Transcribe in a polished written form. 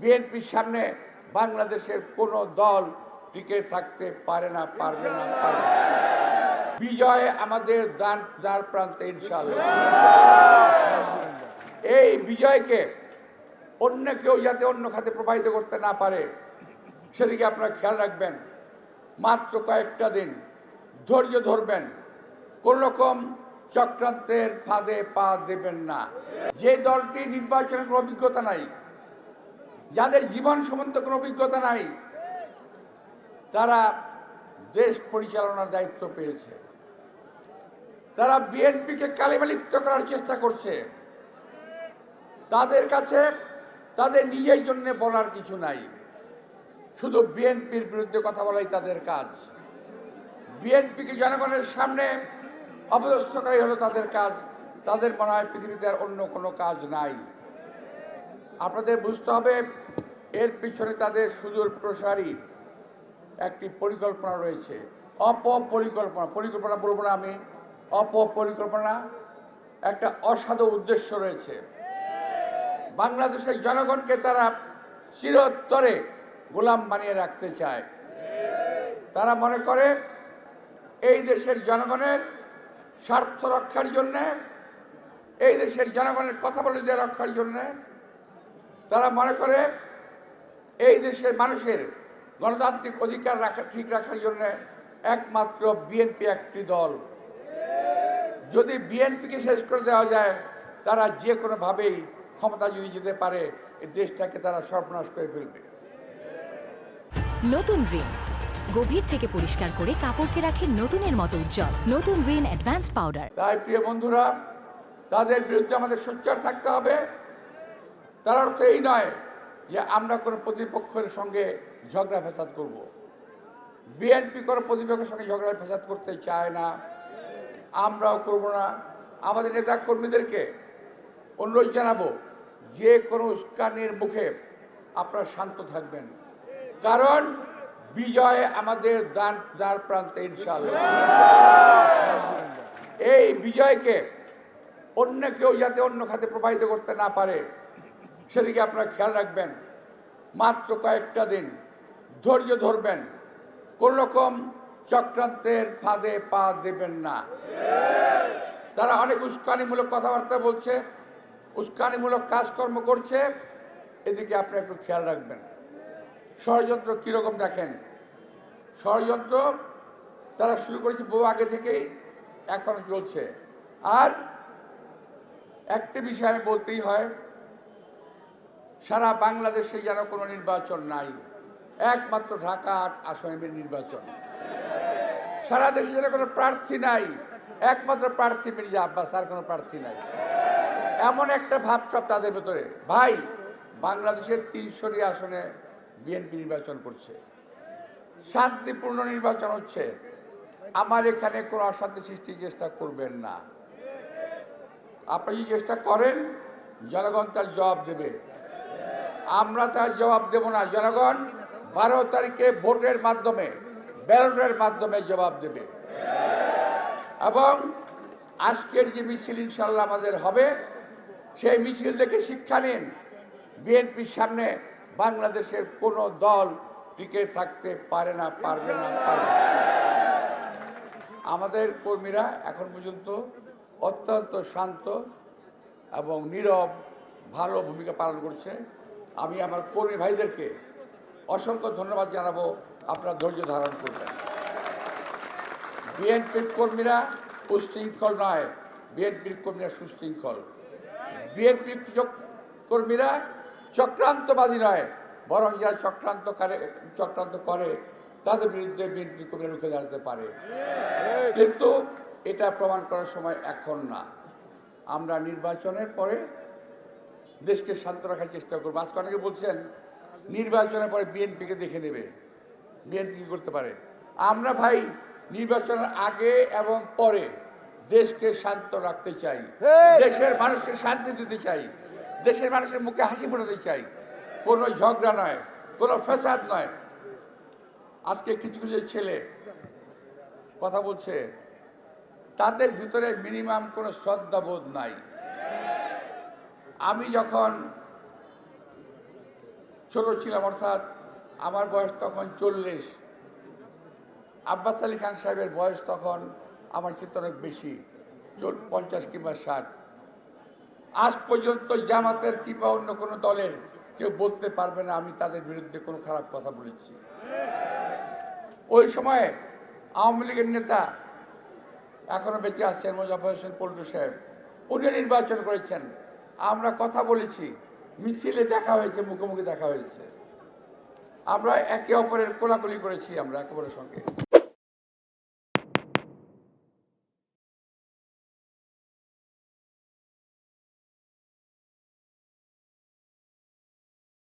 বিএনপির সামনে বাংলাদেশের কোনো দল টিকে থাকতে পারে না, পারবে না, পারবে না। বিজয় আমাদের দ্বার প্রান্তে ইনশাআল্লাহ। এই বিজয়কে অন্য কেউ যাতে অন্য খাতে প্রবাহিত করতে না পারে সেদিকে আপনারা খেয়াল রাখবেন। মাত্র কয়েকটা দিন ধৈর্য ধরবেন, কোন রকম চক্রান্তের ফাঁদে পা দেবেন না। যে দলটি নির্বাচনের কোনো অভিজ্ঞতা নাই, যাদের জীবন সম্বন্ধ কোনো অভিজ্ঞতা নাই, তারা দেশ পরিচালনার দায়িত্ব পেয়েছে, তারা বিএনপিকে কালিমালিপ্ত করার চেষ্টা করছে। তাদের কাছে তাদের নিজের জন্য বলার কিছু নাই, শুধু বিএনপির বিরুদ্ধে কথা বলাই তাদের কাজ। বিএনপিকে জনগণের সামনে অপদস্থ করাই হলো তাদের কাজ। তাদের মনে হয় পৃথিবীতে আর অন্য কোনো কাজ নাই। আপনাদের বুঝতে হবে এর পিছনে তাদের সুদূর প্রসারী একটি পরিকল্পনা রয়েছে। পরিকল্পনা বলবো না আমি, অপরিকল্পনা, একটা অসাধু উদ্দেশ্য রয়েছে। বাংলাদেশের জনগণকে তারা চিরতরে গোলাম বানিয়ে রাখতে চায়। তারা মনে করে এই দেশের জনগণের স্বার্থ রক্ষার জন্যে, এই দেশের জনগণের কথা বলে দিয়ে রক্ষার জন্যে, তারা মনে করে এই দেশের মানুষের গণতান্ত্রিক অধিকার ঠিক রাখার জন্য একমাত্র বিএনপি একটি দল। যদি বিএনপিকে শেষ করে দেওয়া যায়, তারা যে কোনোভাবেই ক্ষমতা যদি যেতে পারে, এই দেশটাকে তারা সর্বনাশ করে ফেলবে। নতুন রিন গভীর থেকে পরিষ্কার করে কাপড়কে রাখে নতুনের মতো উজ্জ্বল। নতুন রিন অ্যাডভান্সড পাউডার। তাই প্রিয় বন্ধুরা, তাদের বিরুদ্ধে আমাদের সোচ্চার থাকতে হবে। তার অর্থ এই নয় যে আমরা কোনো প্রতিপক্ষের সঙ্গে ঝগড়া ফ্যাসাদ করব। বিএনপি কোনো প্রতিপক্ষের সঙ্গে ঝগড়া ফ্যাসাদ করতে চায় না, আমরাও করব না। আমাদের নেতা কর্মীদেরকে অনুরোধ জানাবো, যে কোনো উস্কানির মুখে আপনারা শান্ত থাকবেন, কারণ বিজয় আমাদের দ্বার প্রান্তে ইনশাআল্লাহ। এই বিজয়কে অন্য কেউ যাতে অন্য খাতে প্রবাহিত করতে না পারে সেদিকে আপনারা খেয়াল রাখবেন। মাত্র কয়েকটা দিন ধৈর্য ধরবেন, কোন রকম চক্রান্তের ফাঁদে পা দেবেন না। তারা অনেক উস্কানিমূলক কথাবার্তা বলছে, উস্কানিমূলক কাজকর্ম করছে, এদিকে আপনি একটু খেয়াল রাখবেন। ষড়যন্ত্র কীরকম দেখেন, ষড়যন্ত্র তারা শুরু করেছে বহু আগে থেকেই, এখনো চলছে। আর একটি বিষয় আমি বলতেই হয়, সারা বাংলাদেশে যেন কোনো নির্বাচন নাই, একমাত্র ঢাকা ৮ আসনের নির্বাচন। সারা দেশে যেন কোনো প্রার্থী নাই, একমাত্র প্রার্থী মির্জা আব্বাস, আর কোনো প্রার্থী নাই। এমন একটা ভাবসাব তাদের ভেতরে। ভাই, বাংলাদেশের ৩০০টি আসনে বিএনপি নির্বাচন করছে, শান্তিপূর্ণ নির্বাচন হচ্ছে। আমার এখানে কোনো অশান্তি সৃষ্টির চেষ্টা করবেন না। আপনি যদি চেষ্টা করেন, জনগণ তার জবাব দেবে। আমরা তার জবাব দেব না। জনগণ 12 তারিখে ভোটের মাধ্যমে, ব্যালটের মাধ্যমে জবাব দেবে। এবং আজকের যে মিছিল ইনশাল্লাহ আমাদের হবে, সেই মিছিল থেকে শিক্ষা নিন। বিএনপির সামনে বাংলাদেশের কোনো দল টিকে থাকতে পারে না, পারবে না, পারবে না। আমাদের কর্মীরা এখন পর্যন্ত অত্যন্ত শান্ত এবং নীরব, ভালো ভূমিকা পালন করছে। আমি আমার কর্মী ভাইদেরকে অসংখ্য ধন্যবাদ জানাবো, আপনারা ধৈর্য ধারণ করবেন। বিএনপির কর্মীরা উশৃঙ্খল নয়, বিএনপির কর্মীরা সুশৃঙ্খল। বিএনপির কর্মীরা চক্রান্তবাদী নয়, বরং যারা চক্রান্ত করে তাদের বিরুদ্ধে বিএনপি কর্মীরা রুখে দাঁড়াতে পারে। কিন্তু এটা প্রমাণ করার সময় এখন না। আমরা নির্বাচনের পরে দেশকে শান্ত রাখার চেষ্টা করবো। আজকে অনেকে বলছেন নির্বাচনের পরে বিএনপিকে দেখে নেবে, বিএনপি কি করতে পারে। আমরা ভাই নির্বাচনের আগে এবং পরে দেশকে শান্ত রাখতে চাই, দেশের মানুষকে শান্তি দিতে চাই, দেশের মানুষের মুখে হাসি ফোটাতে চাই। কোনো ঝগড়া নয়, কোনো ফ্যাসাদ নয়। আজকে কিছু কিছু ছেলে কথা বলছে, তাদের ভিতরে মিনিমাম কোনো শ্রদ্ধাবোধ নাই। আমি যখন ছোট ছিলাম, অর্থাৎ আমার বয়স তখন 40, আব্বাস আলী খান সাহেবের বয়স তখন আমার চেয়ে অনেক বেশি, 50 কিংবা 60। আজ পর্যন্ত জামাতের কিংবা অন্য কোনো দলের কেউ বলতে পারবে না আমি তাদের বিরুদ্ধে কোনো খারাপ কথা বলেছি। ওই সময়ে আওয়ামী লীগের নেতা এখনো বেঁচে আছেন মোজাফফর হোসেন পল্টু সাহেব, উনি নির্বাচন করেছেন, আমরা কথা বলেছি, মিছিলে দেখা হয়েছে, মুখোমুখি দেখা হয়েছে, আমরা একে অপরের কোলাকুলি করেছি আমরা একে অপরের সঙ্গে।